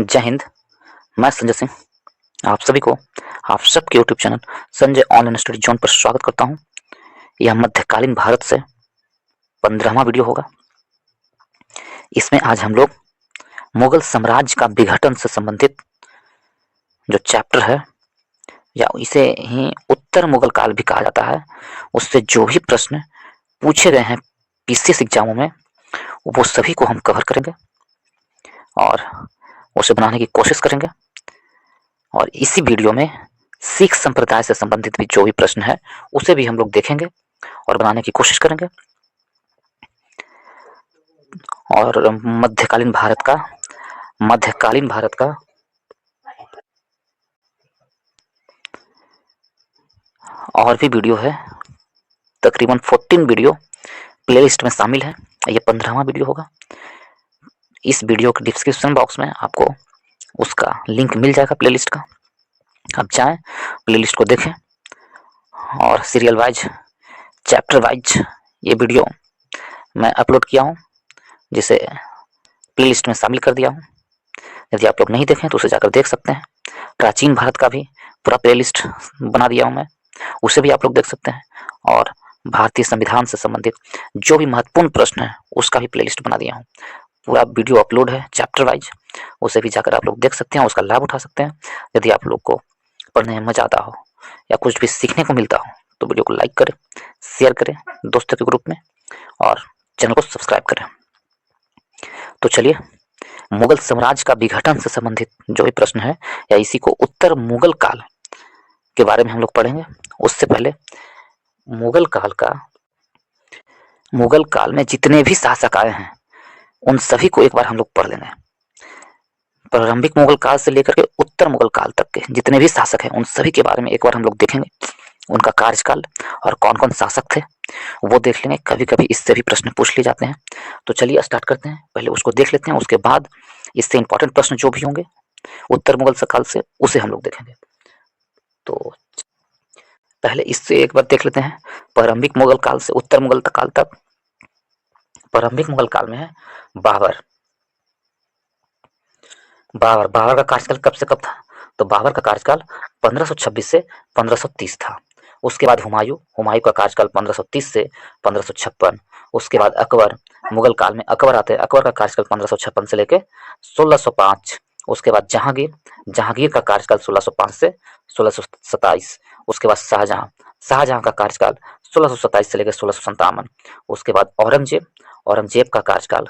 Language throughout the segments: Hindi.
जय हिंद। मैं संजय सिंह आप सभी को आप सबके YouTube channel Sanjay online study zone पर स्वागत करता हूं। यह मध्यकालीन भारत से 15वां वीडियो होगा। इसमें आज हम लोग मुगल साम्राज्य का विघटन से संबंधित जो चैप्टर है, या इसे ही उत्तर मुगल काल भी कहा जाता है, उससे जो भी प्रश्न पूछे गए हैं पीसीएस एग्जामों में, वो सभी को हम कवर करेंगे और उसे बनाने की कोशिश करेंगे। और इसी वीडियो में सिख संप्रदाय से संबंधित भी जो भी प्रश्न है उसे भी हम लोग देखेंगे और बनाने की कोशिश करेंगे। और मध्यकालीन भारत का और भी वीडियो है, तकरीबन 14 वीडियो प्लेलिस्ट में शामिल है। ये 15वां वीडियो होगा। इस वीडियो के डिस्क्रिप्शन बॉक्स में आपको उसका लिंक मिल जाएगा प्लेलिस्ट का। आप जाएं, प्लेलिस्ट को देखें और सीरियल वाइज, चैप्टर वाइज ये वीडियो मैं अपलोड किया हूँ, जिसे प्लेलिस्ट में शामिल कर दिया हूँ। यदि आप लोग नहीं देखें तो उसे जाकर देख सकते हैं। प्राचीन भारत का भी पूरा प्लेलिस्ट बना दिया हूँ मैं, उसे भी आप लोग देख सकते हैं। और भारतीय संविधान से संबंधित जो भी महत्वपूर्ण प्रश्न है उसका भी प्लेलिस्ट बना दिया हूँ। पूरा वीडियो अपलोड है चैप्टर वाइज, उसे भी जाकर आप लोग देख सकते हैं, उसका लाभ उठा सकते हैं। यदि आप लोग को पढ़ने में मजा आता हो या कुछ भी सीखने को मिलता हो तो वीडियो को लाइक करें, शेयर करें दोस्तों के ग्रुप में और चैनल को सब्सक्राइब करें। तो चलिए, मुगल साम्राज्य का विघटन से संबंधित जो भी प्रश्न है या इसी को उत्तर मुगल काल के बारे में हम लोग पढ़ेंगे। उससे पहले मुगल काल में जितने भी शासक आए हैं उन सभी को एक बार हम लोग पढ़ लेंगे। प्रारंभिक मुगल काल से लेकर के उत्तर मुगल काल तक के जितने भी शासक हैं उन सभी के बारे में एक बार हम लोग देखेंगे। उनका कार्यकाल और कौन कौन शासक थे वो देख लेंगे। कभी कभी इससे भी प्रश्न पूछ लिए जाते हैं। तो चलिए स्टार्ट करते हैं। पहले उसको देख लेते हैं, उसके बाद इससे इंपॉर्टेंट प्रश्न जो भी होंगे उत्तर मुगल काल से उसे हम लोग देखेंगे। तो पहले इससे एक बार देख लेते हैं। प्रारंभिक मुगल काल से उत्तर मुगल काल तक। प्रारंभिक मुगल काल में है बाबर। बाबर का कार्यकाल कब से कब था? तो बाबर का कार्यकाल 1526 से 1530 था। उसके बाद हुमायूं का कार्यकाल 1530 से 1556। उसके बाद अकबर, मुगल काल में अकबर आते हैं। अकबर का कार्यकाल 1556 से लेके 1605। उसके बाद जहांगीर का कार्यकाल 1605 से 1627। उसके बाद शाहजहां का कार्यकाल 1627 से लेकर 1657। उसके बाद औरंगजेब का कार्यकाल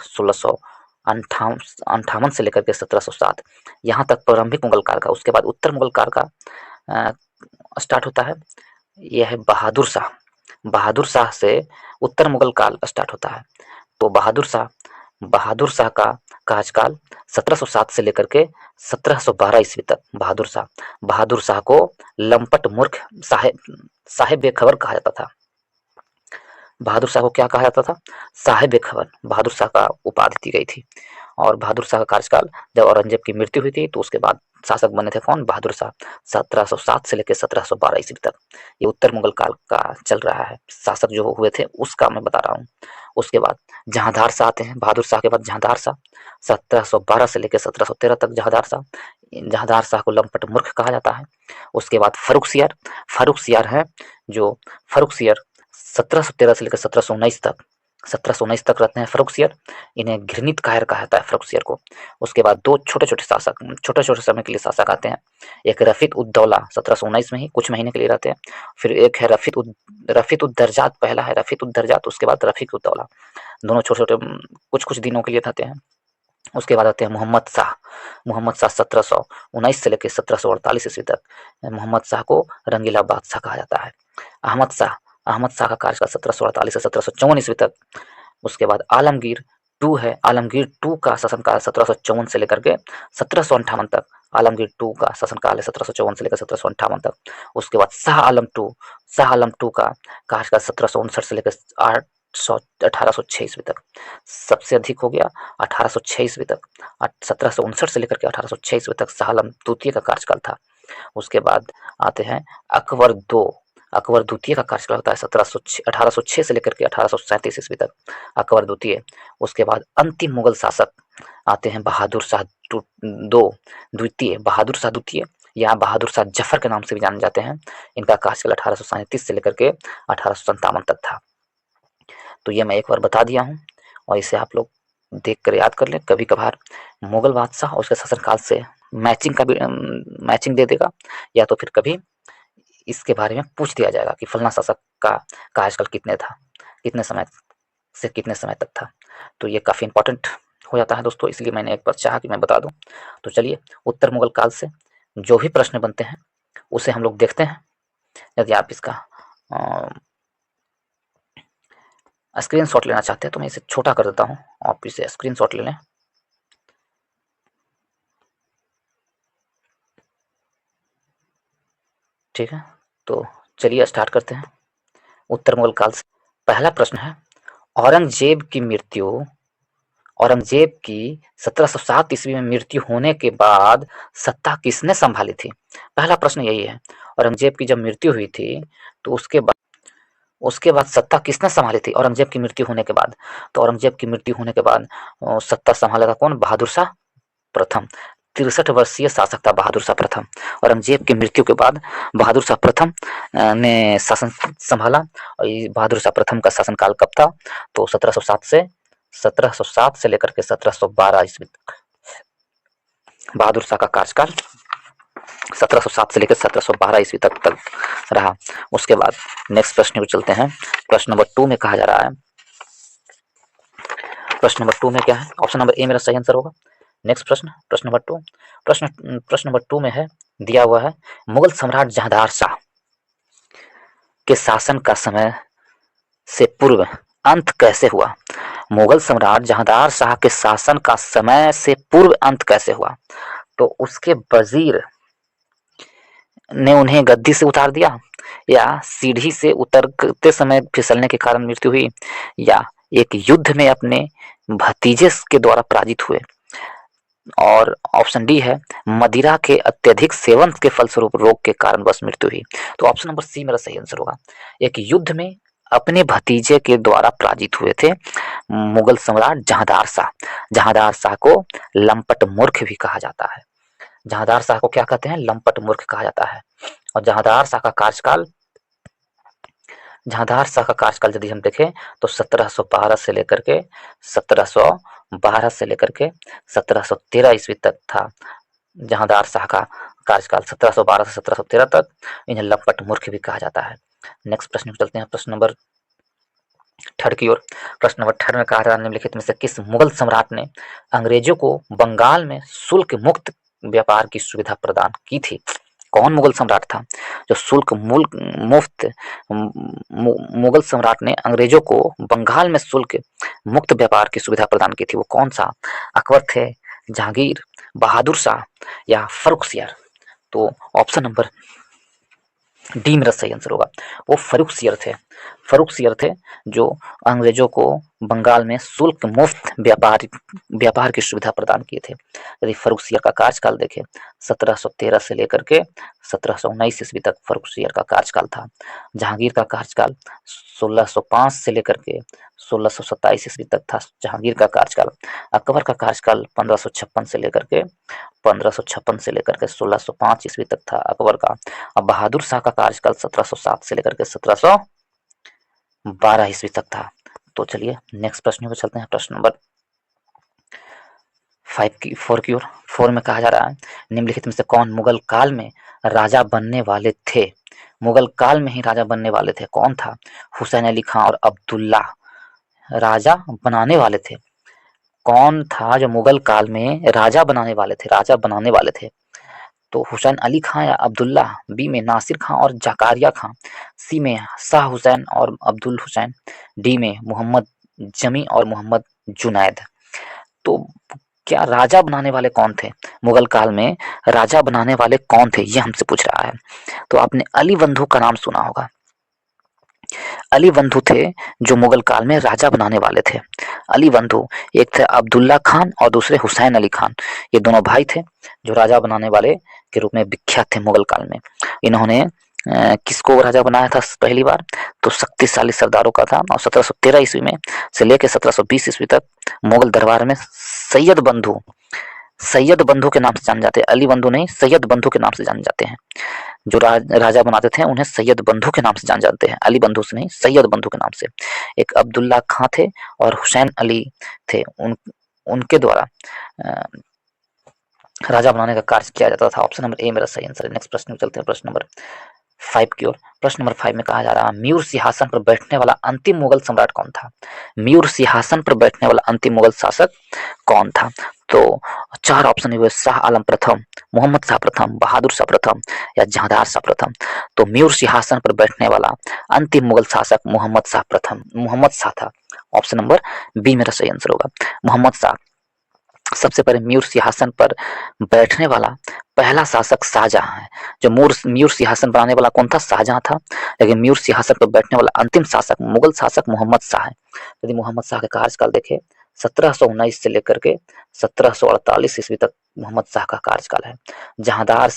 1658 से लेकर के 1707। यहाँ तक प्रारंभिक मुगल काल का। उसके बाद उत्तर मुगल काल का स्टार्ट होता है। यह है बहादुर शाह से उत्तर मुगल काल स्टार्ट होता है। तो बहादुर शाह का कार्यकाल 1707 से लेकर के 1712 ईस्वी तक। बहादुर शाह को लंपट मूर्ख साहेब बेखबर कहा जाता था। बहादुर शाह को क्या कहा जाता था? साहेब बेखबर बहादुर शाह का उपाधि दी गई थी। और बहादुर शाह का कार्यकाल, जब औरंगजेब की मृत्यु हुई थी तो उसके बाद शासक बने थे कौन? बहादुर शाह। 1707 से लेकर 1712 ईस्वी तक ये उत्तर मुगल काल का चल रहा है। शासक जो हुए थे उसका मैं बता रहा हूँ। उसके बाद जहांधार शाह आते हैं। बहादुर शाह के बाद जहांधार शाह 1712 से लेकर 1713 तक। जहांधार शाह को लंपट मूर्ख कहा जाता है। उसके बाद फर्रुख सियार है, जो फर्रुख सियार 1713 से लेकर 1719 तक रहते हैं फर्रुख सियार। इन्हें घृणित कायर कहा जाता है फर्रुख सियार को। उसके बाद दो छोटे समय के लिए शासक आते हैं। एक रफीक उद दौला 1719 में ही कुछ महीने के लिए रहते हैं। फिर एक है रफीक उद दरजात। पहला है रफीक उद दरजात, उसके बाद रफीक उद दौला। दोनों छोटे छोटे कुछ दिनों के लिए रहते हैं। उसके बाद आते हैं मोहम्मद शाह 1719 से लेकर 1748 ईस्वी तक। मोहम्मद शाह को रंगीला बादशाह कहा जाता है। अहमद शाह का कार्यकाल 1748 से 1754 ईस्वी तक। उसके बाद आलमगीर टू का शासनकाल 1754 से लेकर के 1758 तक। आलमगीर टू का शासनकाल है 1754 से लेकर 1758 तक। उसके बाद शाह आलम टू का कार्यकाल 1759 से लेकर 1806 ईस्वी तक। सबसे अधिक हो गया 1806 ईस्वी तक। 1759 से लेकर के 1806 ईस्वी तक शाह आलम द्वितीय का कार्यकाल था। उसके बाद आते हैं अकबर द्वितीय का कार्यकाल होता है 1806 से लेकर के 1837 ईस्वी तक, अकबर द्वितीय। उसके बाद अंतिम मुगल शासक आते हैं बहादुर शाह द्वितीय, बहादुर शाह द्वितीय या बहादुर शाह जफर के नाम से भी जाने जाते हैं। इनका कार्यकाल 1837 से लेकर के 1857 तक था। तो ये मैं एक बार बता दिया हूँ और इसे आप लोग देख कर याद कर लें। कभी कभार मुगल बादशाह और उसके शासनकाल से मैचिंग का भी मैचिंग दे देगा, या तो फिर कभी इसके बारे में पूछ दिया जाएगा कि फलना शासक का कार्यकाल कितने समय से कितने समय तक था। तो ये काफ़ी इंपॉर्टेंट हो जाता है दोस्तों, इसलिए मैंने एक बार चाहा कि मैं बता दूं। तो चलिए उत्तर मुगल काल से जो भी प्रश्न बनते हैं उसे हम लोग देखते हैं। यदि आप इसका स्क्रीन शॉट लेना चाहते हैं तो मैं इसे छोटा कर देता हूँ, आप इसे स्क्रीन शॉट ले लें। ठीक है, तो चलिए स्टार्ट करते हैं उत्तर मुगल काल से। पहला प्रश्न है, औरंगजेब की 1707 ईस्वी में मृत्यु होने के बाद सत्ता किसने संभाली थी? पहला प्रश्न यही है। औरंगजेब की जब मृत्यु हुई थी तो उसके बाद सत्ता किसने संभाली थी औरंगजेब की मृत्यु होने के बाद? तो औरंगजेब की मृत्यु होने के बाद सत्ता संभाला था कौन? बहादुर शाह प्रथम। 63 वर्षीय शासक था बहादुर शाह प्रथम। औरंगजेब की मृत्यु के बाद बहादुर शाह प्रथम ने शासन संभाला। और ये बहादुर शाह प्रथम का शासनकाल कब था? तो 1707 से लेकर के 1712 ईस्वी तक बहादुर शाह का कार्यकाल 1707 से लेकर 1712 ईस्वी तक रहा। उसके बाद नेक्स्ट प्रश्न को चलते हैं। प्रश्न नंबर 2 में कहा जा रहा है, प्रश्न नंबर 2 में क्या है? ऑप्शन नंबर ए मेरा सही आंसर होगा। नेक्स्ट प्रश्न नंबर 2, प्रश्न नंबर 2 में है, दिया हुआ है, मुगल सम्राट जहांदार शाह के शासन का समय से पूर्व अंत कैसे हुआ? मुगल सम्राट जहांदार शाह के शासन का समय से पूर्व अंत कैसे हुआ? तो उसके वजीर ने उन्हें गद्दी से उतार दिया, या सीढ़ी से उतरते समय फिसलने के कारण मृत्यु हुई, या एक युद्ध में अपने भतीजे के द्वारा पराजित हुए, और ऑप्शन डी है मदिरा के अत्यधिक सेवन के फलस्वरूप रोग के कारण बस मृत्यु हुई। तो ऑप्शन नंबर सी मेरा सही आंसर होगा। एक युद्ध में अपने भतीजे के द्वारा पराजित हुए थे मुगल सम्राट जहांदार शाह। जहांदार शाह को लंपट मूर्ख भी कहा जाता है। जहांदार शाह को क्या कहते हैं? लंपट मूर्ख कहा जाता है। और जहांदार शाह का कार्यकाल यदि हम देखें तो 1712 से लेकर के 1713 ईस्वी तक था। जहांदार शाह का कार्यकाल 1712 से 1713 तक। इन्हें लंपट मूर्ख भी कहा जाता है। नेक्स्ट प्रश्न चलते हैं, प्रश्न नंबर 3 की ओर। प्रश्न नंबर 3 में कहा जा रहा है, निम्नलिखित में से किस मुगल सम्राट ने अंग्रेजों को बंगाल में शुल्क मुक्त व्यापार की सुविधा प्रदान की थी? कौन मुगल सम्राट था जो मुक्त मुगल सम्राट ने अंग्रेजों को बंगाल में शुल्क मुक्त व्यापार की सुविधा प्रदान की थी? वो कौन सा? अकबर थे, जहांगीर, बहादुर शाह या फर्रुखसियार? तो ऑप्शन नंबर डी मेरा सही आंसर होगा। वो फर्रुखसियर थे जो अंग्रेजों को बंगाल में शुल्क मुक्त व्यापार की सुविधा प्रदान किए थे। यदि फर्रुखसियर का कार्यकाल देखें 1713 से लेकर के 1719 ईस्वी तक फर्रुखसियर का कार्यकाल था। जहांगीर का कार्यकाल 1605 से लेकर के 1627 ईस्वी तक था जहांगीर का कार्यकाल। अकबर का कार्यकाल 1556 से लेकर के 1605 ईस्वी तक था अकबर का। अब बहादुर शाह का कार्यकाल 1707 से लेकर के 1712 ईस्वी तक था। तो चलिए नेक्स्ट प्रश्न पर चलते हैं। प्रश्न नंबर 4 की ओर। 4 में कहा जा रहा है, निम्नलिखित में से कौन मुगल काल में राजा बनने वाले थे? मुगल काल में ही राजा बनने वाले थे। कौन था? हुसैन अली खां और अब्दुल्ला राजा बनाने वाले थे। कौन था जो मुगल काल में राजा बनाने वाले थे? तो हुसैन अली खां या अब्दुल्ला, बी में नासिर खां और जकारिया खां, सी में शाह हुसैन और अब्दुल हुसैन, डी में मोहम्मद जमी और मोहम्मद जुनैद। तो क्या राजा बनाने वाले कौन थे? मुगल काल में राजा बनाने वाले कौन थे, ये हमसे पूछ रहा है। तो आपने अली बंधु का नाम सुना होगा। अली बंधु थे जो मुगल काल में राजा बनाने वाले थे। अली बंधु, एक थे अब्दुल्ला खान और दूसरे हुसैन अली खान। ये दोनों भाई थे जो राजा बनाने वाले के रूप में विख्यात थे मुगल काल में। इन्होंने किसको राजा बनाया था पहली बार, तो शक्तिशाली सरदारों का था। और 1713 ईस्वी में से लेकर 1720 ईस्वी तक मुगल दरबार में सैयद बंधु के नाम से जाने जाते हैं, अली बंधु नहीं, सैयद बंधु के नाम से जाने जाते हैं। जो राजा बनाते थे उन्हें सैयद बंधु के नाम से जाने जाते हैं, अली बंधु से नहीं, सैयद बंधु के नाम से। एक अब्दुल्ला खां थे और हुसैन अली थे, उनके द्वारा राजा बनाने का कार्य किया जाता था। ऑप्शन नंबर ए मेरा सही आंसर है। नेक्स्ट प्रश्न में चलते हैं, प्रश्न नंबर 5 की ओर। प्रश्न नंबर 5 में कहा जा रहा है, म्यूर सिंहासन पर बैठने वाला अंतिम मुगल सम्राट कौन था? म्यूर सिंहासन पर बैठने वाला अंतिम मुगल शासक कौन था? तो 4 ऑप्शन हुए, शाह आलम प्रथम, मोहम्मद शाह प्रथम, बहादुर शाह प्रथम या जहांदार शाह प्रथम। तो म्यूर सिंहासन पर बैठने वाला अंतिम मुगल शासक मोहम्मद शाह था। ऑप्शन नंबर बी मेरा सही आंसर होगा, मोहम्मद शाह। सबसे पहले म्यूर सिंहासन पर बैठने वाला पहला शासक शाहजहां है। जो म्यूर सिंहासन बनाने वाला कौन था? शाहजहां था। लेकिन म्यूर सिंहासन पर बैठने वाला अंतिम शासक मुगल शासक मोहम्मद शाह है। यदि मोहम्मद शाह का कार्यकाल देखें 1719 से लेकर के 1748 ईस्वी तक मोहम्मद शाह का कार्यकाल है। जहांदार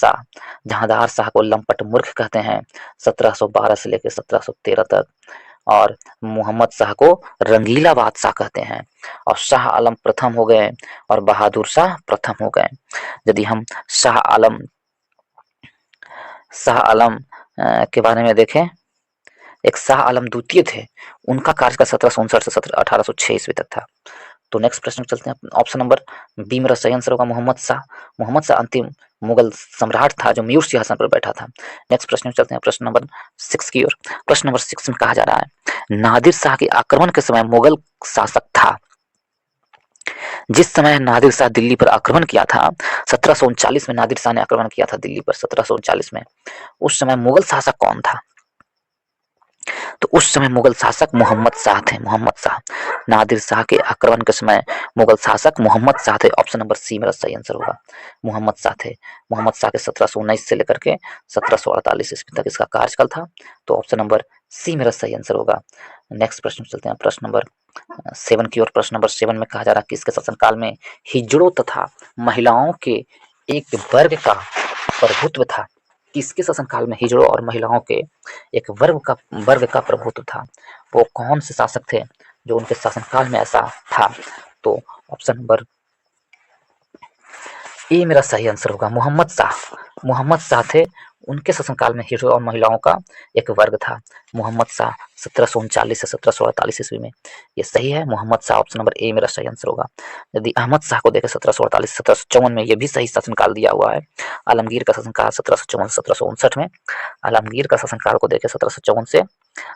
शाह को लंपट मूर्ख कहते हैं, 1712 से लेकर 1713 तक। और मोहम्मद शाह को रंगीला बादशाह कहते हैं। और शाह आलम प्रथम हो गए और बहादुर शाह प्रथम हो गए। यदि हम शाह आलम के बारे में देखें, एक शाह आलम द्वितीय थे, उनका कार्यकाल 1759 से 1806 ईस्वी तक था। तो नेक्स्ट प्रश्न में चलते हैं। ऑप्शन नंबर बी मेरा सही आंसर होगा, मोहम्मद शाह। मोहम्मद शाह अंतिम मुगल सम्राट था जो म्यूर सिंहासन पर बैठा था। नेक्स्ट प्रश्न में चलते हैं, प्रश्न नंबर 6 की ओर। प्रश्न नंबर 6 में कहा जा रहा है, नादिर शाह के आक्रमण के समय मुगल शासक था। जिस समय नादिर शाह दिल्ली पर आक्रमण किया था, 1739 में नादिर शाह ने आक्रमण किया था दिल्ली पर, 1739 में। उस समय मुगल शासक कौन था? तो उस समय मुगल शासक मोहम्मद शाह थे, मोहम्मद शाह। नादिर शाह के आक्रमण के समय मुगल शासक मोहम्मद शाह थे। ऑप्शन नंबर सी मेरा सही आंसर होगा, मोहम्मद शाह थे। मोहम्मद शाह के 1719 से लेकर के 1748 ईस्वी तक इसका कार्यकाल था। तो ऑप्शन नंबर सी मेरा सही आंसर होगा। नेक्स्ट प्रश्न चलते हैं, प्रश्न नंबर 7 की ओर। प्रश्न नंबर 7 में कहा जा रहा है, किसके शासनकाल में हिजड़ों तथा महिलाओं के एक वर्ग का प्रभुत्व था? किसके शासनकाल में हिजड़ों और महिलाओं के एक वर्ग का प्रभुत्व था? वो कौन से शासक थे जो उनके शासनकाल में ऐसा था? तो ऑप्शन नंबर ए मेरा सही आंसर होगा, मोहम्मद शाह। मोहम्मद शाह थे, उनके शासनकाल में हिजड़ों और महिलाओं का एक वर्ग था। मोहम्मद शाह 1739 से 1748 ईस्वी में। ये सही है, Mohammad Shah. Option number A मेरा सही आंसर होगा। यदि अहमद शाह को देखें 1748 से 1754 में, ये भी सही शासनकाल दिया हुआ है। आलमगीर का शासनकाल 1754 से 1759 में। आलमगीर का शासनकाल को देखें 1754 से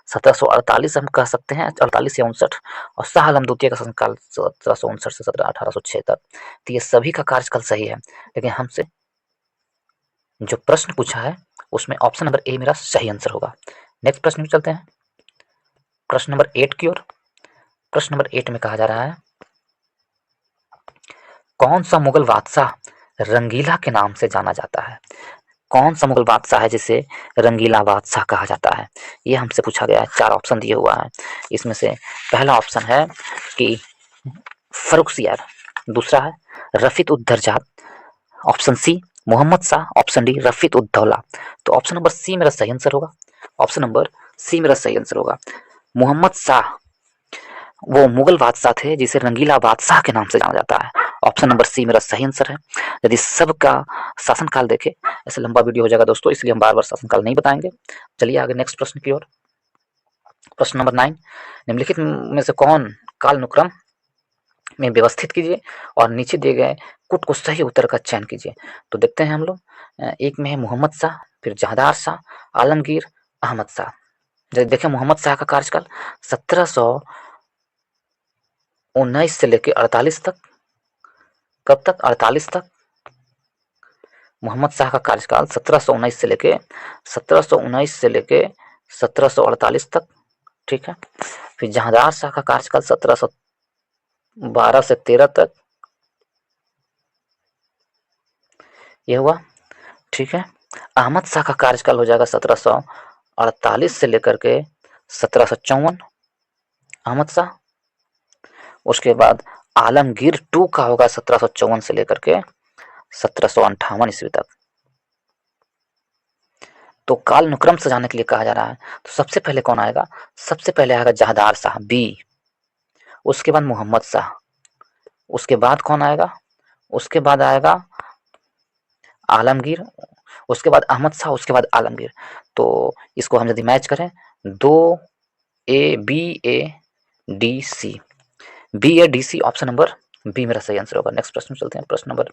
1748 हम कह सकते हैं, 48 या 59। और शाह आलम द्वितीय का शासनकाल 1759 से 1806 तक। तो ये सभी का कार्यकाल सही है, लेकिन हमसे जो प्रश्न पूछा है उसमें ऑप्शन नंबर ए मेरा सही आंसर होगा। नेक्स्ट प्रश्न में चलते हैं, प्रश्न नंबर 8 की ओर। प्रश्न नंबर 8 में कहा जा रहा है, कौन सा मुगल बादशाह रंगीला के नाम से जाना जाता है? कौन सा मुगल बादशाह है जिसे रंगीला बादशाह कहा जाता है? ये हमसे पूछा गया है। 4 ऑप्शन दिए हुआ है। इसमें से पहला ऑप्शन है कि फर्रुखसियार, दूसरा है Rafiq ud Darjat, option C Mohammad Shah, option D Rafiq ud Daula. तो ऑप्शन नंबर सी मेरा सही आंसर होगा। ऑप्शन नंबर सी मेरा सही आंसर होगा। मोहम्मद शाह वो मुगल बादशाह थे जिसे रंगीला बादशाह के नाम से जाना जाता है। ऑप्शन नंबर सी मेरा सही आंसर है। यदि सबका शासनकाल देखें, ऐसे लंबा वीडियो हो जाएगा दोस्तों, इसलिए हम बार बार शासनकाल नहीं बताएंगे। चलिए आगे नेक्स्ट प्रश्न की ओर। प्रश्न नंबर 9, निम्नलिखित में से कौन कालानुक्रम में व्यवस्थित कीजिए और नीचे दिए गए कुट को सही उत्तर का चयन कीजिए। तो देखते हैं हम लोग, एक में है मोहम्मद शाह, फिर जहांदार शाह, आलमगीर, अहमद शाह। जब देखें मोहम्मद शाह का कार्यकाल 1719 से लेकर 48 तक। कब तक? 48 तक। मोहम्मद शाह का कार्यकाल 1719 से लेके 1748 तक। ठीक है। फिर जहांदार शाह का कार्यकाल 1712 से 13 तक। ये हुआ। ठीक है। अहमद शाह का कार्यकाल हो जाएगा 1748 से लेकर के 1754, अहमद शाह। उसके बाद आलमगीर 2 का होगा 1754 से लेकर के 1758 ईस्वी तक। तो कालानुक्रम सजाने के लिए कहा जा रहा है, तो सबसे पहले कौन आएगा? सबसे पहले आएगा जहादार शाह, बी। उसके बाद मोहम्मद शाह, उसके बाद कौन आएगा? उसके बाद आएगा आलमगीर, उसके बाद अहमद शाह, उसके बाद आलमगीर। तो इसको हम यदि मैच करें, 2 A B A D C, BADC, option number B मेरा सही आंसर होगा। नेक्स्ट प्रश्न चलते हैं, प्रश्न नंबर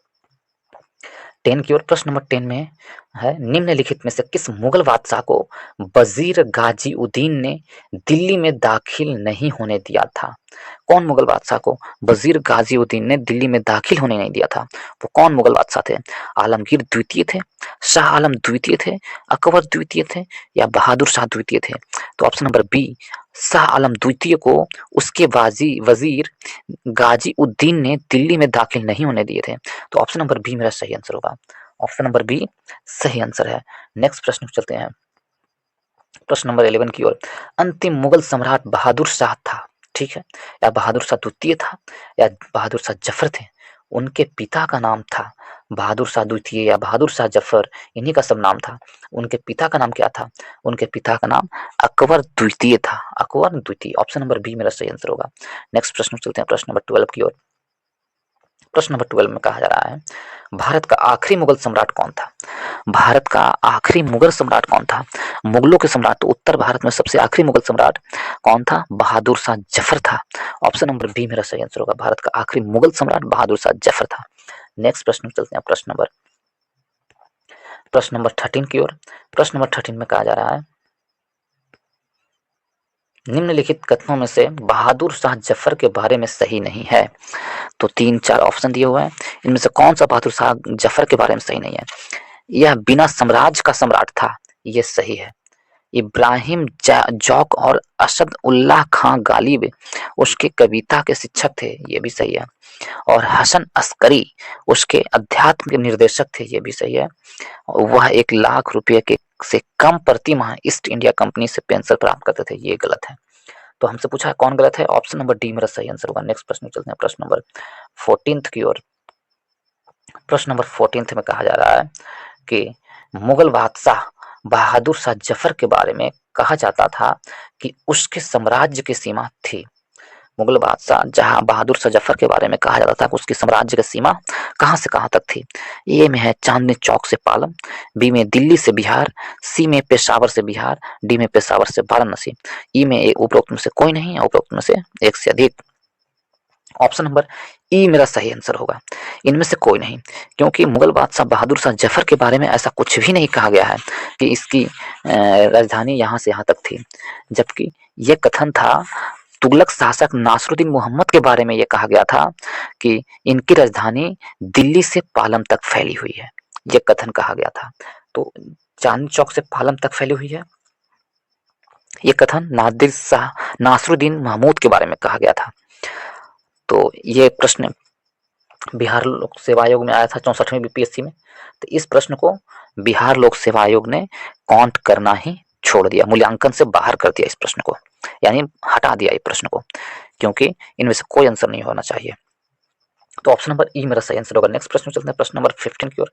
10 की ओर। प्रश्न नंबर 10 में है, निम्नलिखित में से किस मुगल बादशाह को वजीर गाजीउद्दीन ने दिल्ली में दाखिल नहीं होने दिया था? कौन मुगल बादशाह को वजीर गाजीउद्दीन ने दिल्ली में दाखिल होने नहीं दिया था? वो कौन मुगल बादशाह थे? आलमगीर द्वितीय थे, शाह आलम द्वितीय थे, अकबर द्वितीय थे, या बहादुर शाह द्वितीय थे? तो option number B, Shah Alam द्वितीय को उसके वजीर गाजीउद्दीन ने दिल्ली में दाखिल नहीं होने दिए थे। तो ऑप्शन नंबर बी मेरा सही आंसर होगा। ऑप्शन नंबर बी सही आंसर है। नेक्स्ट प्रश्न चलते हैं, प्रश्न नंबर 11 की ओर। अंतिम मुगल सम्राट बहादुर शाह था, ठीक है, या बहादुर शाह द्वितीय था, या बहादुर शाह जफर थे? उनके पिता का नाम था बहादुर शाह द्वितीय या बहादुर शाह जफर, इन्हीं का सब नाम था। उनके पिता का नाम क्या था? उनके पिता का नाम अकबर द्वितीय था, अकबर द्वितीय। ऑप्शन नंबर बी मेरा सही आंसर होगा। नेक्स्ट प्रश्न चलते हैं, प्रश्न नंबर 12 की ओर। प्रश्न नंबर 12 में कहा जा रहा है, भारत का आखिरी मुगल सम्राट कौन था? भारत का आखिरी मुगल सम्राट कौन था? मुगलों के सम्राट, तो उत्तर भारत में सबसे आखिरी मुगल सम्राट कौन था? बहादुर शाह जफर था। ऑप्शन नंबर बी मेरा सही आंसर होगा। भारत का आखिरी मुगल सम्राट बहादुर शाह जफर था। नेक्स्ट प्रश्न चलते हैं, प्रश्न नंबर 13 की ओर। प्रश्न नंबर 13 में कहा जा रहा है, निम्नलिखित कथनों में से बहादुर शाह जफर के बारे में सही नहीं है। तो 3-4 ऑप्शन दिए हुए हैं, इनमें से कौन सा बहादुर शाह जफर के बारे में सही नहीं है? यह बिना साम्राज्य का सम्राट था, ये सही है। इब्राहिम जौक और असद उल्लाह खां गालिब उसके कविता के शिक्षक थे, ये भी सही है। और हसन अस्करी उसके अध्यात्म के निर्देशक थे, ये भी सही है। वह 1 लाख रुपये के से कम प्रति माह ईस्ट इंडिया कंपनी से पेंशन प्राप्त करते थे, ये गलत है। तो हमसे पूछा है कौन गलत है? ऑप्शन नंबर डी मेरा सही आंसर होगा। नेक्स्ट प्रश्न चलते हैं, प्रश्न नंबर 14 की ओर। प्रश्न नंबर 14 में कहा जा रहा है कि मुगल बादशाह बहादुर शाह जफर के बारे में कहा जाता था कि उसके साम्राज्य की सीमा थी। मुगल बादशाह जहां बहादुर शाह जफर के बारे में कहा जाता था कि उसकी साम्राज्य की सीमा कहां से कहां तक थी? ए में है चांदनी चौक से पालम, बी में दिल्ली से बिहार, सी में पेशावर से बिहार, डी में पेशावर से वाराणसी। ई में उपरोक्त में से कोई नहीं, उपरोक्त में से एक से अधिक। ऑप्शन नंबर ई मेरा सही आंसर होगा, इनमें से कोई नहीं, क्योंकि मुगल बादशाह बहादुर शाह जफर के बारे में ऐसा कुछ भी नहीं कहा गया है कि इसकी राजधानी यहाँ से यहाँ तक थी। जबकि यह कथन था तुगलक शासक नासरुद्दीन मोहम्मद के बारे में, यह कहा गया था कि इनकी राजधानी दिल्ली से पालम तक फैली हुई है, यह कथन कहा गया था। तो चांदनी चौक से पालम तक फैली हुई है, यह कथन नादिर शाह नासरुद्दीन महमूद के बारे में कहा गया था। तो ये प्रश्न बिहार लोक सेवा आयोग में आया था 64वीं बीपीएससी में। तो इस प्रश्न को बिहार लोक सेवा आयोग ने काउंट करना ही छोड़ दिया, मूल्यांकन से बाहर कर दिया इस प्रश्न को, यानी हटा दिया इस प्रश्न को, क्योंकि इनमें से कोई आंसर नहीं होना चाहिए। तो ऑप्शन नंबर ई मेरा सही आंसर होगा। नेक्स्ट प्रश्न चलते हैं, प्रश्न नंबर 15 की ओर।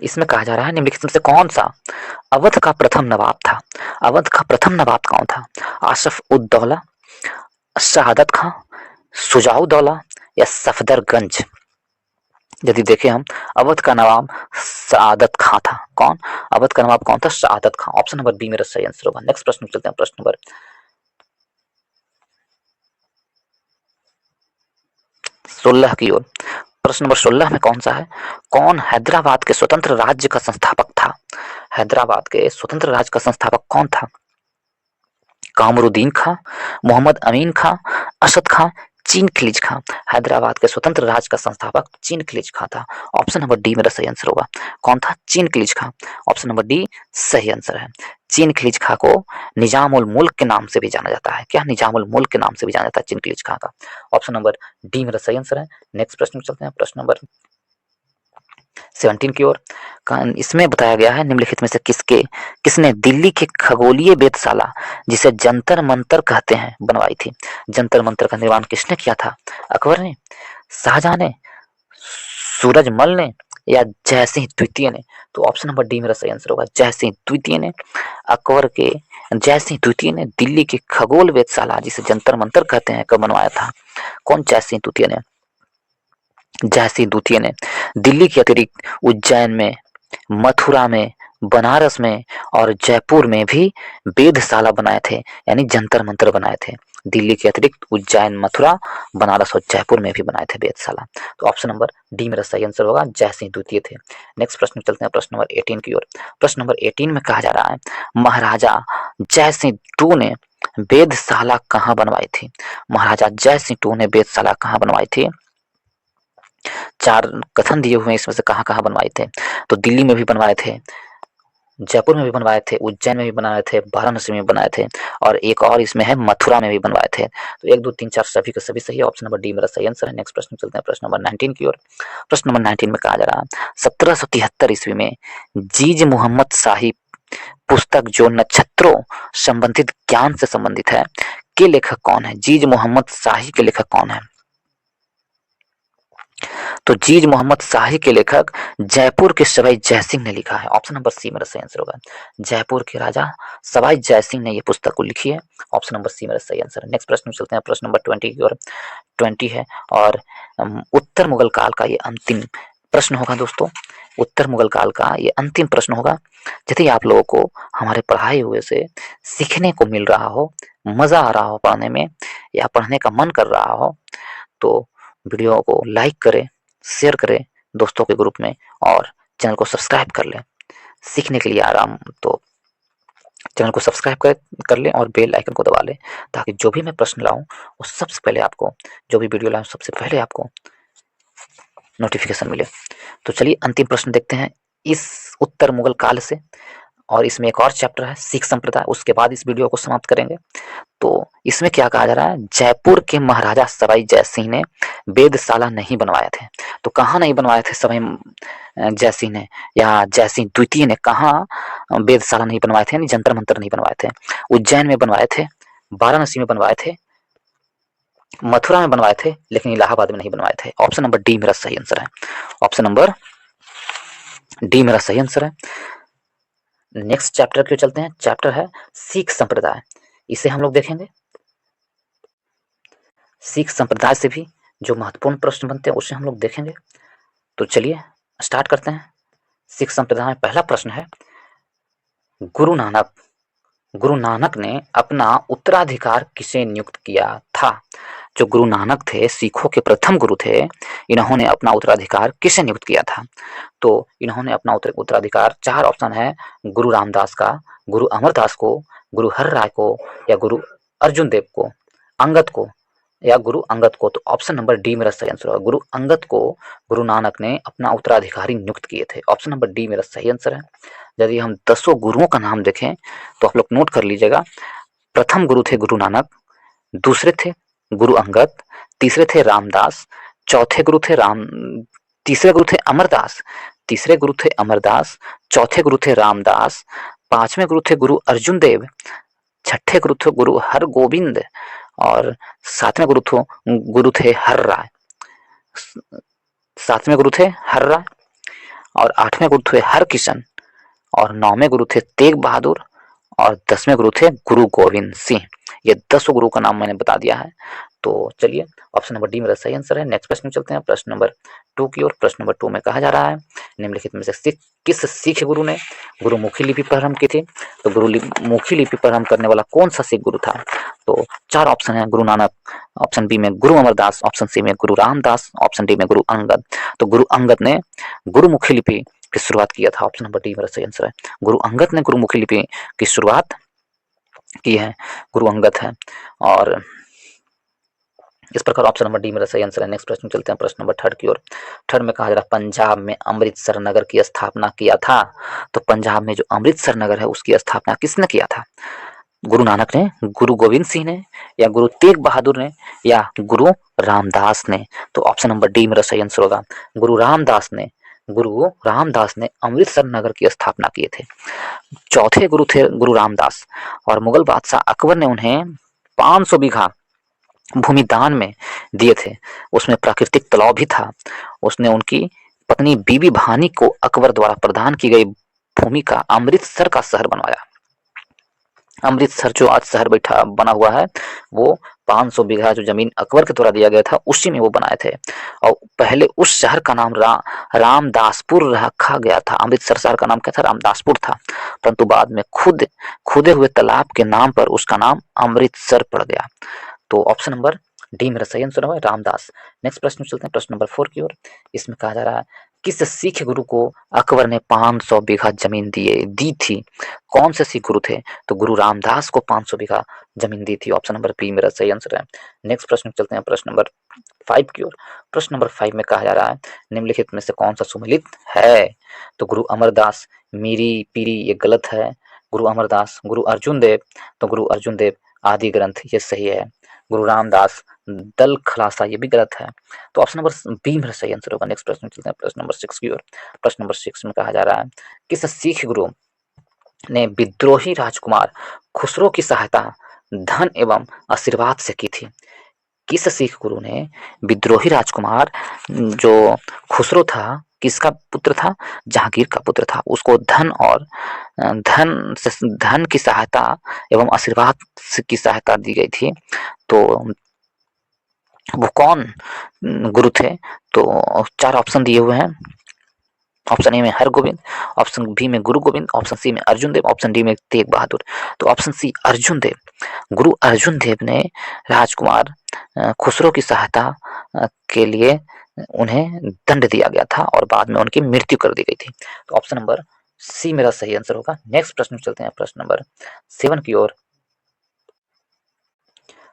इसमें कहा जा रहा है, निम्नलिखित में से कौन सा अवध का प्रथम नवाब था? अवध का प्रथम नवाब कौन था? आसफ उद दौला, शहादत खां, शुजाउद्दौला, या सफदरगंज? यदि देखें हम, अवध का नवाब शहादत खां था। कौन? अवध का नवाब कौन था? शहादत खां। ऑप्शन नंबर बी मेरा सही आंसर होगा। नेक्स्ट प्रश्न चलते हैं, प्रश्न नंबर 16 की ओर। प्रश्न नंबर 16 में कौन सा है? कौन हैदराबाद के स्वतंत्र राज्य का संस्थापक था? हैदराबाद के स्वतंत्र राज्य का संस्थापक कौन था? कामरुद्दीन खां, मोहम्मद अमीन खां, असद खां, चीन खिलीज खां? हैदराबाद के स्वतंत्र राज्य का संस्थापक चीन खिलीज खां था। ऑप्शन नंबर डी मेरा सही आंसर होगा। कौन था? चीन खिलीज खां। ऑप्शन नंबर डी सही आंसर है। चीन खिलीज खां को निजाम उल मुल्क के नाम से भी जाना जाता है। क्या? निजाम उल मुल्क के नाम से भी जाना जाता है चीन खिलीज खां का। ऑप्शन नंबर डी मेरा सही आंसर है। नेक्स्ट प्रश्न चलते हैं, प्रश्न नंबर 17 की ओर। इसमें बताया गया है, निम्नलिखित में से किसने दिल्ली के खगोलीय वेधशाला, जिसे जंतर मंतर कहते हैं, बनवाई थी? जंतर मंतर का निर्माण किसने किया था? अकबर ने, शाहजहां ने, सूरजमल ने, या जयसिंह द्वितीय ने? तो ऑप्शन नंबर डी मेरा सही आंसर होगा, जयसिंह द्वितीय ने। अकबर के जयसिंह द्वितीय ने दिल्ली की खगोल वेधशाला, जिसे जंतर मंतर कहते हैं, कब बनवाया था? कौन जयसिंह द्वितीय ने? जयसिंह द्वितीय ने दिल्ली के अतिरिक्त उज्जैन में, मथुरा में, बनारस में और जयपुर में भी वेधशाला बनाए थे, यानी जंतर मंतर बनाए थे। दिल्ली के अतिरिक्त उज्जैन, मथुरा, बनारस और जयपुर में भी बनाए थे वेधशाला। तो ऑप्शन नंबर डी मेरा सही आंसर होगा, जयसिंह द्वितीय थे। नेक्स्ट प्रश्न चलते हैं प्रश्न नंबर 18 की ओर। प्रश्न नंबर 18 में कहा जा रहा है, महाराजा जयसिंह टू ने वेधशाला कहाँ बनवाई थी? महाराजा जयसिंह टू ने वेधशाला कहाँ बनवाई थी? चार कथन दिए हुए हैं, इसमें से कहाँ कहाँ बनवाए थे? तो दिल्ली में भी बनवाए थे, जयपुर में भी बनवाए थे, उज्जैन में भी बनाए थे, वाराणसी में भी बनाए थे और एक और इसमें है मथुरा में भी बनवाए थे। तो 1 2 3 4 सभी के सभी सही है। ऑप्शन नंबर डी मेरा सही आंसर है। नेक्स्ट प्रश्न चलते हैं प्रश्न नंबर 19 की ओर। प्रश्न नंबर 19 में कहा जा रहा है, 1773 ईस्वी में जीज मोहम्मद शाही पुस्तक जो नक्षत्रों संबंधित ज्ञान से संबंधित है, के लेखक कौन है? जीज मोहम्मद शाही के लेखक कौन है? तो जीज मोहम्मद शाही के लेखक जयपुर के सवाई जयसिंह ने लिखा है। ऑप्शन नंबर सी मेरा सही आंसर होगा, जयपुर के राजा सवाई जयसिंह ने यह पुस्तक को लिखी है। ऑप्शन नंबर सी मेरा सही आंसर है। नेक्स्ट प्रश्न चलते हैं प्रश्न नंबर 20 की ओर। 20 है और उत्तर मुगल काल का ये अंतिम प्रश्न होगा दोस्तों। उत्तर मुगल काल का ये अंतिम प्रश्न होगा। यदि आप लोगों को हमारे पढ़ाई हुए से सीखने को मिल रहा हो, मजा आ रहा हो पढ़ने में, या पढ़ने का मन कर रहा हो, तो वीडियो को लाइक करें, शेयर करें दोस्तों के ग्रुप में और चैनल को सब्सक्राइब कर लें। सीखने के लिए आराम, तो चैनल को सब्सक्राइब कर लें और बेल आइकन को दबा लें, ताकि जो भी मैं प्रश्न लाऊं वो सबसे पहले आपको, जो भी वीडियो लाऊं सबसे पहले आपको नोटिफिकेशन मिले। तो चलिए अंतिम प्रश्न देखते हैं इस उत्तर मुगल काल से, और इसमें एक और चैप्टर है सिख संप्रदाय, उसके बाद इस वीडियो को समाप्त करेंगे। तो इसमें क्या कहा जा रहा है, जयपुर के महाराजा सवाई जयसिंह ने वेधशाला नहीं बनवाए थे। तो कहाँ नहीं बनवाए थे सवाई जयसिंह ने या जयसिंह द्वितीय ने? कहाँ वेधशाला नहीं बनवाए थे, यानी जंतर मंतर नहीं बनवाए थे? उज्जैन में बनवाए थे, वाराणसी में बनवाए थे, मथुरा में बनवाए थे, लेकिन इलाहाबाद में नहीं बनवाए थे। ऑप्शन नंबर डी मेरा सही आंसर है। ऑप्शन नंबर डी मेरा सही आंसर है। नेक्स्ट चैप्टर क्यों चलते हैं, चैप्टर है सिख संप्रदाय, इसे हम लोग देखेंगे। सिख संप्रदाय से भी जो महत्वपूर्ण प्रश्न बनते हैं उसे हम लोग देखेंगे। तो चलिए स्टार्ट करते हैं। सिख संप्रदाय में पहला प्रश्न है, गुरु नानक ने अपना उत्तराधिकार किसे नियुक्त किया था? जो गुरु नानक थे, सिखों के प्रथम गुरु थे, इन्होंने अपना उत्तराधिकार किसे नियुक्त किया था? तो इन्होंने अपना उत्तराधिकार, चार ऑप्शन है, गुरु रामदास का, गुरु अमरदास को, गुरु हर राय को, या गुरु अर्जुन देव को, अंगद को, या गुरु अंगद को। तो ऑप्शन नंबर डी मेरा सही आंसर होगा, गुरु अंगद को गुरु नानक ने अपना उत्तराधिकारी नियुक्त किए थे। ऑप्शन नंबर डी मेरा सही आंसर है। यदि हम 10 गुरुओं का नाम देखें तो आप लोग नोट कर लीजिएगा। प्रथम गुरु थे गुरु नानक, दूसरे थे गुरु अंगद, तीसरे थे रामदास, तीसरे गुरु थे अमरदास, तीसरे गुरु थे अमरदास, चौथे गुरु थे रामदास, पांचवें गुरु थे गुरु अर्जुन देव, छठे गुरु थे गुरु हर गोविंद और सातवें गुरु थे हर राय। सातवें गुरु थे हर राय और आठवें गुरु थे हर किशन और नौवें गुरु थे तेग बहादुर और 10वें गुरु थे गुरु गोविंद सिंह। ये 10 गुरु का नाम मैंने बता दिया है। तो चलिए ऑप्शन नंबर डी मेरा सही आंसर है। नेक्स्ट प्रश्न चलते हैं प्रश्न नंबर 2 की ओर। प्रश्न नंबर 2 में कहा जा रहा है, निम्नलिखित में से किस सिख गुरु ने गुरुमुखी लिपि प्रारंभ की थी? तो गुरुमुखी लिपि प्रारंभ करने वाला कौन सा सिख गुरु था? तो 4 ऑप्शन है, गुरु नानक, ऑप्शन बी में गुरु अमरदास, ऑप्शन सी में गुरु रामदास, ऑप्शन डी में गुरु अंगद। तो गुरु अंगद ने गुरुमुखी लिपि की शुरुआत किया था। ऑप्शन नंबर डी मेरा सही आंसर है। गुरु अंगद ने गुरुमुखी लिपि की शुरुआत की है, गुरु अंगद है। और इस प्रकार ऑप्शन नंबर डी मेरा सही आंसर है। नेक्स्ट प्रश्न चलते हैं प्रश्न नंबर 3 की ओर। 3 में कहा जा रहा है, पंजाब में अमृतसर नगर की स्थापना किया था। तो पंजाब में जो अमृतसर नगर है उसकी स्थापना किसने किया था? गुरु नानक ने, गुरु गोविंद सिंह ने, या गुरु तेग बहादुर ने, या गुरु रामदास ने। तो ऑप्शन नंबर डी मेरा सही आंसर होगा, गुरु रामदास ने अमृतसर नगर की स्थापना किए थे। चौथे गुरु थे गुरु रामदास और मुगल बादशाह अकबर ने उन्हें 500 बीघा भूमि दान में दिए थे। उसमें प्राकृतिक तालाब भी था। उसने उनकी पत्नी बीबी भानी को अकबर द्वारा प्रदान की गई भूमि का अमृतसर का शहर बनवाया। अमृतसर जो आज शहर बैठा बना हुआ है, वो 500 बीघा जो जमीन अकबर के द्वारा दिया गया था, उसी में वो बनाए थे। और पहले उस शहर का नाम रामदासपुर रखा गया था। अमृतसर शहर का नाम क्या था? रामदासपुर था। परंतु बाद में खुदे हुए तालाब के नाम पर उसका नाम अमृतसर पड़ गया। तो ऑप्शन नंबर डी मेरा सही आंसर है, रामदास। नेक्स्ट प्रश्न चलते हैं, प्रश्न नंबर 4 की ओर। इसमें कहा जा रहा है, किस सिख गुरु को अकबर ने 500 बीघा जमीन दी थी? कौन से सिख गुरु थे? तो गुरु रामदास को 500 बीघा जमीन दी थी। ऑप्शन नंबर बी मेरा सही आंसर है। नेक्स्ट प्रश्न चलते हैं, प्रश्न नंबर 5 की ओर। प्रश्न नंबर 5 में कहा जा रहा है, निम्नलिखित में से कौन सा सुमेलित है? तो गुरु अमरदास मीरी पीरी ये गलत है। गुरु अमरदास, गुरु अर्जुन देव, तो गुरु अर्जुन देव आदि ग्रंथ ये सही है। गुरु रामदास दल खलासा ये भी गलत है। तो ऑप्शन नंबर बी मेरा सही आंसर होगा। नेक्स्ट प्रश्न चलते हैं, प्रश्न नंबर 6 की ओर। प्रश्न नंबर 6 में कहा जा रहा है, किस सिख गुरु ने विद्रोही राजकुमार खुसरो की सहायता धन एवं आशीर्वाद से की थी? किस सिख गुरु ने विद्रोही राजकुमार जो खुसरो था, किसका पुत्र था? जहांगीर का पुत्र था। उसको धन की सहायता एवं आशीर्वाद की सहायता दी गई थी। तो वो कौन गुरु थे? तो 4 ऑप्शन दिए हुए हैं। ऑप्शन ए में हरगोविंद, ऑप्शन बी में गुरु गोविंद, ऑप्शन सी में अर्जुन देव, ऑप्शन डी में तेग बहादुर। तो ऑप्शन सी अर्जुन देव, गुरु अर्जुन देव ने राजकुमार खुसरो की सहायता के लिए उन्हें दंड दिया गया था और बाद में उनकी मृत्यु कर दी गई थी। तो ऑप्शन नंबर सी मेरा सही आंसर होगा। नेक्स्ट प्रश्न चलते हैं, प्रश्न नंबर 7 की ओर।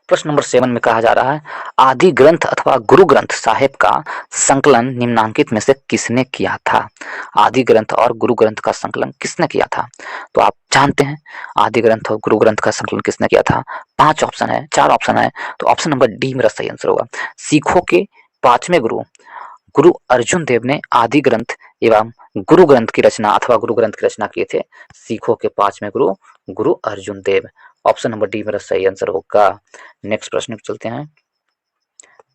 प्रश्न नंबर 7 में कहा जा रहा है, आदि ग्रंथ अथवा गुरु ग्रंथ साहिब का संकलन निम्नांकित में से किसने किया था? आदि ग्रंथ और गुरु ग्रंथ का संकलन किसने किया था? तो आप जानते हैं आदि ग्रंथ और गुरु ग्रंथ का संकलन किसने किया था? 5 ऑप्शन है, 4 ऑप्शन है। तो ऑप्शन नंबर डी मेरा सही आंसर होगा। सिखों के 5वें गुरु गुरु अर्जुन देव ने आदि ग्रंथ एवं गुरु ग्रंथ की रचना अथवा गुरु ग्रंथ की रचना किए थे। सिखों के 5वें गुरु गुरु अर्जुन देव। ऑप्शन नंबर डी मेरा सही आंसर होगा। नेक्स्ट प्रश्न चलते हैं,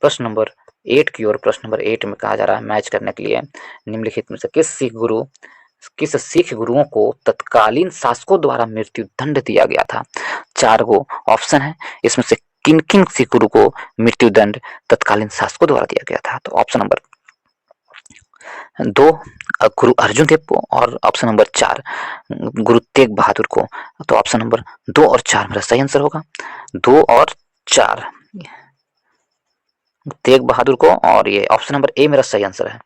प्रश्न नंबर 8 की ओर। प्रश्न नंबर 8 में कहा जा रहा है, मैच करने के लिए निम्नलिखित में से किस सिख गुरुओं को तत्कालीन शासकों द्वारा मृत्यु दंड दिया गया था? 4 गो ऑप्शन है, इसमें से किन किन सिख गुरु को मृत्यु दंड तत्कालीन शासकों द्वारा दिया गया था? तो ऑप्शन नंबर 2 गुरु अर्जुन देव को और ऑप्शन नंबर 4 गुरु तेग बहादुर को। तो ऑप्शन नंबर 2 और 4 मेरा सही आंसर होगा। 2 और 4 तेग बहादुर को, और ये ऑप्शन नंबर ए मेरा सही आंसर है।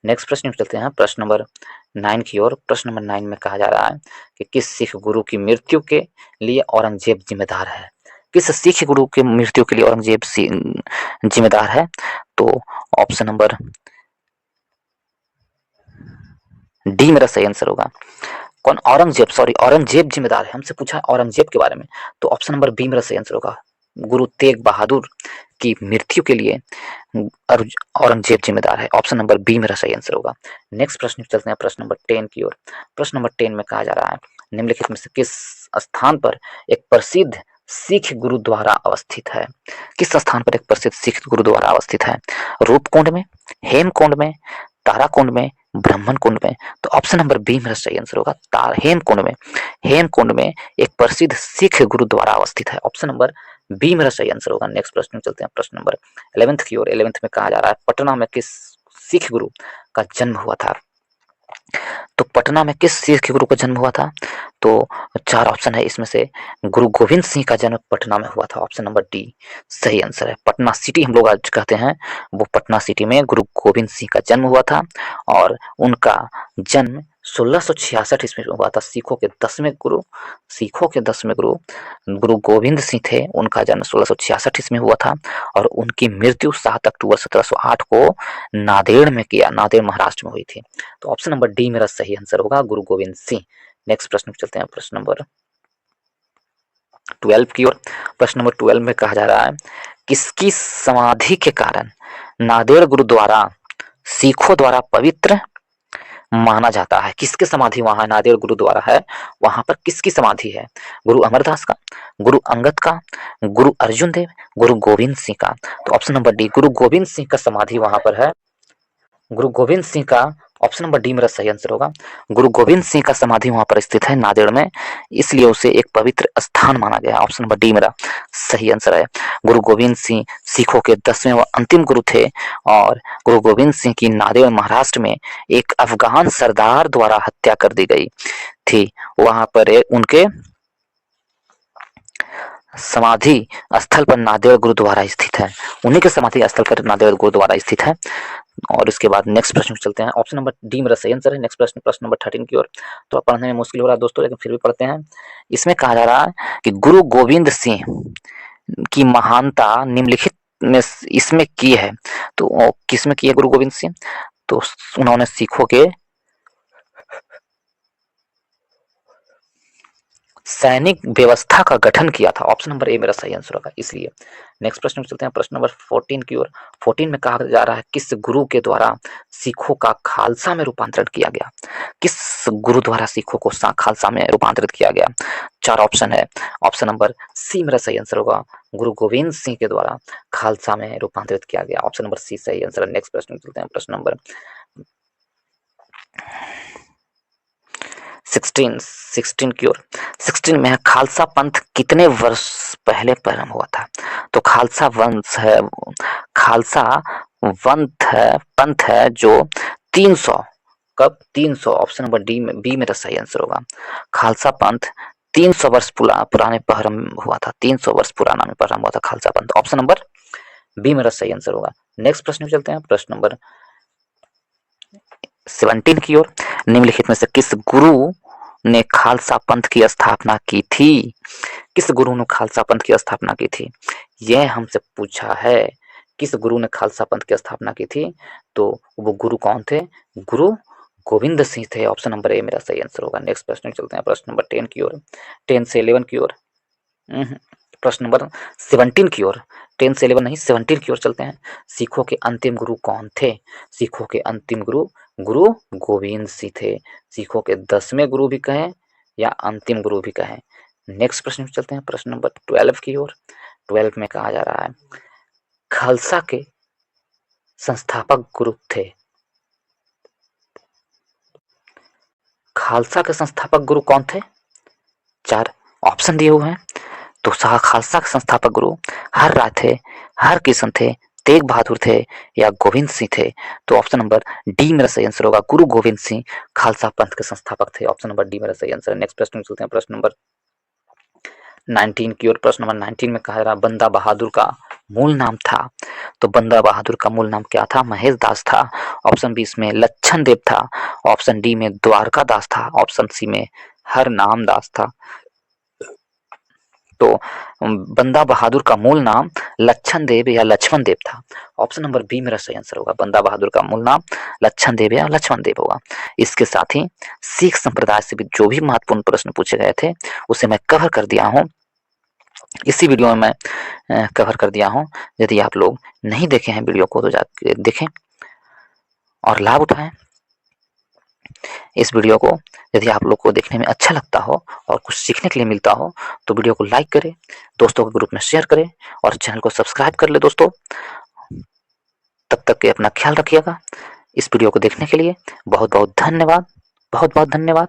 नेक्स्ट प्रश्न चलते हैं, प्रश्न नंबर 9 की ओर। प्रश्न नंबर 9 में कहा जा रहा है कि किस सिख गुरु की मृत्यु के लिए औरंगजेब जिम्मेदार है? किस सिख गुरु की मृत्यु के लिए औरंगजेब जिम्मेदार है? तो ऑप्शन नंबर डी मेरा सही आंसर होगा। कौन? औरंगजेब जिम्मेदार है। हमसे पूछा औरंगजेब के बारे में, तो ऑप्शन नंबर बी मेरा सही आंसर होगा। गुरु तेग बहादुर की मृत्यु के लिए औरंगजेब जिम्मेदार है। ऑप्शन नंबर बी मेरा सही आंसर होगा। नेक्स्ट प्रश्न चलते हैं, प्रश्न नंबर 10 की ओर। प्रश्न नंबर 10 में कहा जा रहा है, निम्नलिखित में से किस स्थान पर एक प्रसिद्ध सिख गुरुद्वारा अवस्थित है? किस स्थान पर एक प्रसिद्ध सिख गुरुद्वारा अवस्थित है? रूपकुंड में, हेमकुंड में, ताराकुंड में, ब्राह्मण कुंड में? तो ऑप्शन नंबर बी मेरा सही आंसर होगा, हेमकुंड में। हेमकुंड में एक प्रसिद्ध सिख गुरुद्वारा अवस्थित है। ऑप्शन नंबर बी मेरा सही आंसर होगा। नेक्स्ट प्रश्न चलते हैं, प्रश्न नंबर 11 की ओर। 11 में कहा जा रहा है, पटना में किस सिख गुरु का जन्म हुआ था? तो पटना में किस सिख गुरु का जन्म हुआ था? तो 4 ऑप्शन है, इसमें से गुरु गोविंद सिंह का जन्म पटना में हुआ था। ऑप्शन नंबर डी सही आंसर है। पटना सिटी हम लोग आज कहते हैं, वो पटना सिटी में गुरु गोविंद सिंह का जन्म हुआ था और उनका जन्म 1666 ईस्वी में हुआ था। सिखों के 10वें गुरु गुरु गोविंद सिंह थे, उनका जन्म 1666 ईस्वी में हुआ था और उनकी मृत्यु 7 अक्टूबर 1708 को नांदेड़ में किया, नांदेड़ महाराष्ट्र में हुई थी। तो ऑप्शन नंबर डी मेरा सही आंसर होगा, गुरु गोविंद सिंह। नेक्स्ट प्रश्न चलते हैं, प्रश्न नंबर 12 की ओर। प्रश्न नंबर 12 में कहा जा रहा है, किसकी समाधि के कारण नांदेड़ गुरुद्वारा सिखों द्वारा पवित्र माना जाता है? किसके समाधि वहां नांदेड़ गुरुद्वारा है, वहां पर किसकी समाधि है? गुरु अमरदास का, गुरु अंगद का, गुरु अर्जुन देव, गुरु गोविंद सिंह का? तो ऑप्शन नंबर डी गुरु गोविंद सिंह का समाधि वहां पर है। गुरु गोविंद सिंह का, ऑप्शन नंबर डी मेरा सही आंसर होगा। गुरु गोविंद सिंह का समाधि वहां पर स्थित है नांदेड़ में, इसलिए उसे एक पवित्र स्थान माना गया। ऑप्शन नंबर डी मेरा सही आंसर है। गुरु गोविंद सिंह सिखों के 10वें व अंतिम गुरु थे और गुरु गोविंद सिंह की नांदेड़ महाराष्ट्र में एक अफगान सरदार द्वारा हत्या कर दी गई थी। वहां पर उनके समाधि स्थल पर नांदेड़ गुरुद्वारा स्थित है, उन्हीं के समाधि स्थल पर नांदेड़ गुरुद्वारा स्थित है। और इसके बाद नेक्स्ट प्रश्न चलते हैं। ऑप्शन नंबर डी मेरा सही आंसर है। नेक्स्ट प्रश्न, प्रश्न नंबर 13 की ओर। तो पढ़ने में मुश्किल हो रहा है दोस्तों, लेकिन फिर भी पढ़ते हैं। इसमें कहा जा रहा है कि गुरु गोविंद सिंह की महानता निम्नलिखित में इसमें की है। तो किसमें की है गुरु गोविंद सिंह? तो उन्होंने सिखों के सैनिक व्यवस्था का गठन किया था। ऑप्शन नंबर ए मेरा सही आंसर होगा। इसलिए नेक्स्ट प्रश्न चलते हैं, प्रश्न नंबर 14 की ओर। 14 में कहा जा रहा है किस गुरु के द्वारा सिखों का खालसा में रूपांतरण किया गया? किस गुरु द्वारा सिखों को खालसा में रूपांतरित किया गया? 4 ऑप्शन है। ऑप्शन नंबर सी मेरा सही आंसर होगा, गुरु गोविंद सिंह के द्वारा खालसा में रूपांतरित किया गया। ऑप्शन नंबर सी सही आंसर है। नेक्स्ट प्रश्न चलते हैं, प्रश्न नंबर 16 की ओर। 16 में है खालसा पंथ कितने वर्ष पहले प्रारंभ हुआ था? तो खालसा वंश है, खालसा पंथ है जो 300, कब? 300, ऑप्शन नंबर डी में बी मेरा सही आंसर होगा। खालसा पंथ 300 वर्ष पुराने प्रारंभ हुआ था, 300 वर्ष पुराना में प्रारंभ हुआ था खालसा पंथ। ऑप्शन नंबर बी मेरा सही आंसर होगा। नेक्स्ट प्रश्न में चलते हैं, प्रश्न नंबर 17 की ओर। निम्नलिखित में से किस गुरु ने खालसा पंथ की स्थापना की थी? किस गुरु ने खालसा पंथ की स्थापना की थी? यह हमसे पूछा है, किस गुरु ने खालसा पंथ की स्थापना की थी? तो वो गुरु कौन थे? गुरु गोविंद सिंह थे। ऑप्शन नंबर ए मेरा सही आंसर होगा। नेक्स्ट प्रश्न चलते हैं, प्रश्न नंबर 10 की ओर, 10 से 11 की ओर। प्रश्न नंबर 17 की ओर, 10 से 11 नहीं 17 की ओर चलते हैं। सिखों के अंतिम गुरु कौन थे? सिखों के अंतिम गुरु गुरु गोविंद सिंह थे। सिखों के 10वें गुरु भी कहें या अंतिम गुरु भी कहें। नेक्स्ट प्रश्न चलते हैं, प्रश्न नंबर 12 की ओर। 12 में कहा जा रहा है खालसा के संस्थापक गुरु थे। खालसा के संस्थापक गुरु कौन थे? 4 ऑप्शन दिए हुए हैं। तो खालसा के संस्थापक गुरु हर राय थे, हर किशन थे, तेग बहादुर थे या गोविंद सिंह थे? तो ऑप्शन नंबर डी मेरा सही आंसर होगा, गुरु गोविंद सिंह खालसा पंथ के संस्थापक थे। ऑप्शन नंबर डी मेरा सही आंसर है। नेक्स्ट प्रश्न चलते हैं, प्रश्न नंबर 19 की ओर। प्रश्न नंबर 19 में कहा रहा बंदा बहादुर का मूल नाम था। तो बंदा बहादुर का मूल नाम क्या था? महेश दास था। ऑप्शन बी में लच्छन देव था। ऑप्शन डी में द्वारका दास था। ऑप्शन सी में हर नाम दास था। तो बंदा बहादुर का मूल नाम लच्छन देव या लक्ष्मण देव था। ऑप्शन नंबर बी मेरा सही आंसर होगा, बंदा बहादुर का मूल नाम लच्छन देव या लक्ष्मण देव होगा। इसके साथ ही सिख संप्रदाय से भी जो भी महत्वपूर्ण प्रश्न पूछे गए थे उसे मैं कवर कर दिया हूँ, इसी वीडियो में मैं कवर कर दिया हूँ। यदि आप लोग नहीं देखे हैं वीडियो को तो जाके देखें और लाभ उठाएं इस वीडियो को। यदि आप लोग को देखने में अच्छा लगता हो और कुछ सीखने के लिए मिलता हो तो वीडियो को लाइक करें, दोस्तों के ग्रुप में शेयर करें और चैनल को सब्सक्राइब कर ले दोस्तों। तब तक के अपना ख्याल रखिएगा। इस वीडियो को देखने के लिए बहुत बहुत धन्यवाद, बहुत बहुत धन्यवाद।